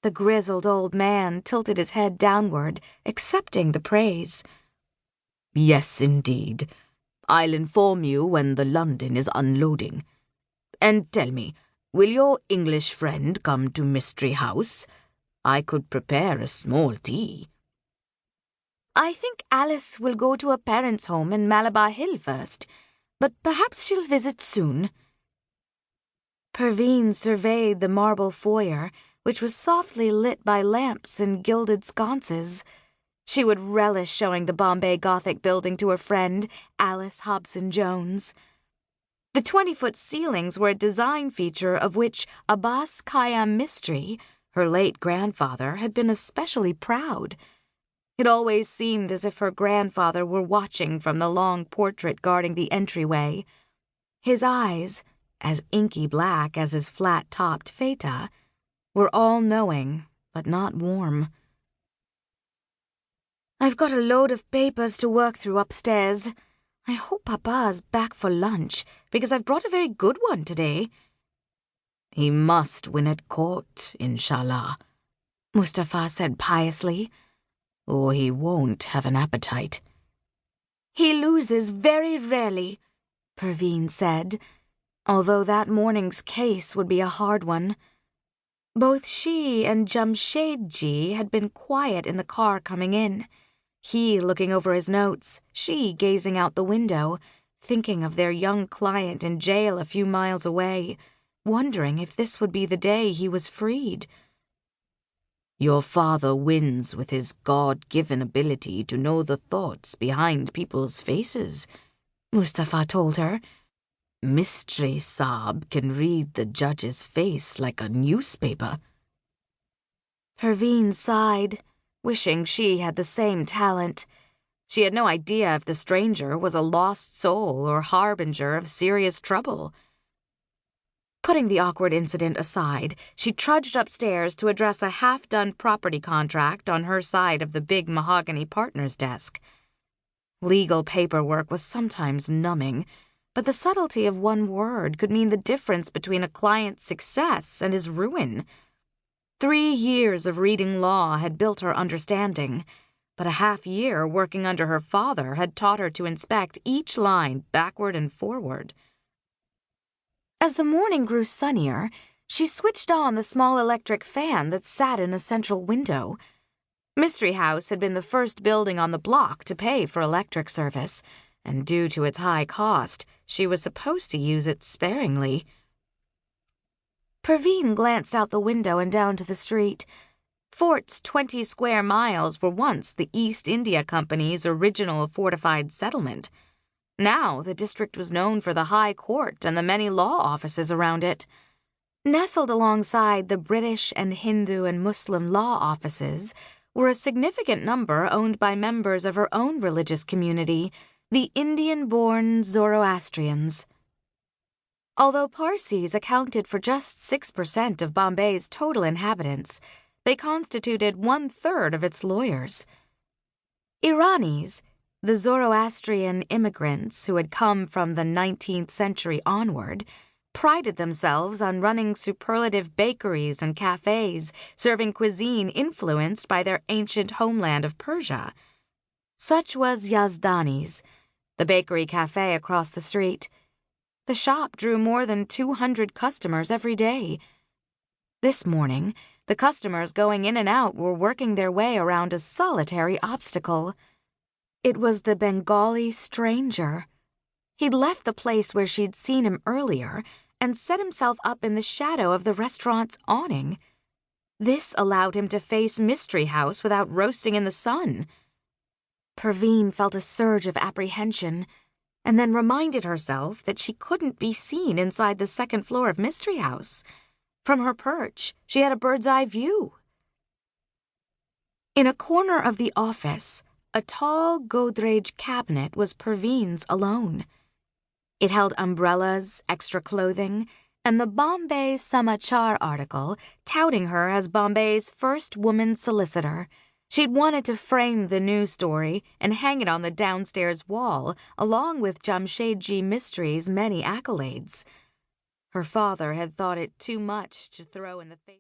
The grizzled old man tilted his head downward, accepting the praise. Yes, indeed. I'll inform you when the London is unloading. And tell me, will your English friend come to Mistry House? I could prepare a small tea. I think Alice will go to her parents' home in Malabar Hill first, but perhaps she'll visit soon. Perveen surveyed the marble foyer, which was softly lit by lamps and gilded sconces. She would relish showing the Bombay Gothic building to her friend, Alice Hobson-Jones. The 20-foot ceilings were a design feature of which Abbas Khayyam Mistry, her late grandfather, had been especially proud. It always seemed as if her grandfather were watching from the long portrait guarding the entryway. His eyes, as inky black as his flat-topped feta, were all-knowing, but not warm. I've got a load of papers to work through upstairs. I hope Papa's back for lunch, because I've brought a very good one today. He must win at court, inshallah, Mustafa said piously. Or he won't have an appetite. He loses very rarely, Perveen said, although that morning's case would be a hard one. Both she and Jamshedji had been quiet in the car coming in, he looking over his notes, she gazing out the window, thinking of their young client in jail a few miles away, wondering if this would be the day he was freed. Your father wins with his God-given ability to know the thoughts behind people's faces, Mustafa told her. Mistry Saab can read the judge's face like a newspaper. Perveen sighed, wishing she had the same talent. She had no idea if the stranger was a lost soul or harbinger of serious trouble. Putting the awkward incident aside, she trudged upstairs to address a half-done property contract on her side of the big mahogany partner's desk. Legal paperwork was sometimes numbing, but the subtlety of one word could mean the difference between a client's success and his ruin. 3 years of reading law had built her understanding, but a half-year working under her father had taught her to inspect each line backward and forward. As the morning grew sunnier, she switched on the small electric fan that sat in a central window. Mistry House had been the first building on the block to pay for electric service, and due to its high cost, she was supposed to use it sparingly. Perveen glanced out the window and down to the street. Fort's 20 square miles were once the East India Company's original fortified settlement. Now the district was known for the High Court and the many law offices around it. Nestled alongside the British and Hindu and Muslim law offices were a significant number owned by members of her own religious community, the Indian-born Zoroastrians. Although Parsis accounted for just 6% of Bombay's total inhabitants, they constituted 1/3 of its lawyers. Iranis, the Zoroastrian immigrants who had come from the 19th century onward, prided themselves on running superlative bakeries and cafes, serving cuisine influenced by their ancient homeland of Persia. Such was Yazdani's, the bakery cafe across the street. The shop drew more than 200 customers every day. This morning, the customers going in and out were working their way around a solitary obstacle. It was the Bengali stranger. He'd left the place where she'd seen him earlier and set himself up in the shadow of the restaurant's awning. This allowed him to face Mistry House without roasting in the sun. Perveen felt a surge of apprehension, and then reminded herself that she couldn't be seen inside the second floor of Mistry House. From her perch, she had a bird's-eye view. In a corner of the office, a tall Godrej cabinet was Perveen's alone. It held umbrellas, extra clothing, and the Bombay Samachar article touting her as Bombay's first woman solicitor. She'd wanted to frame the news story and hang it on the downstairs wall, along with Jamshedji Mistry's many accolades. Her father had thought it too much to throw in the face.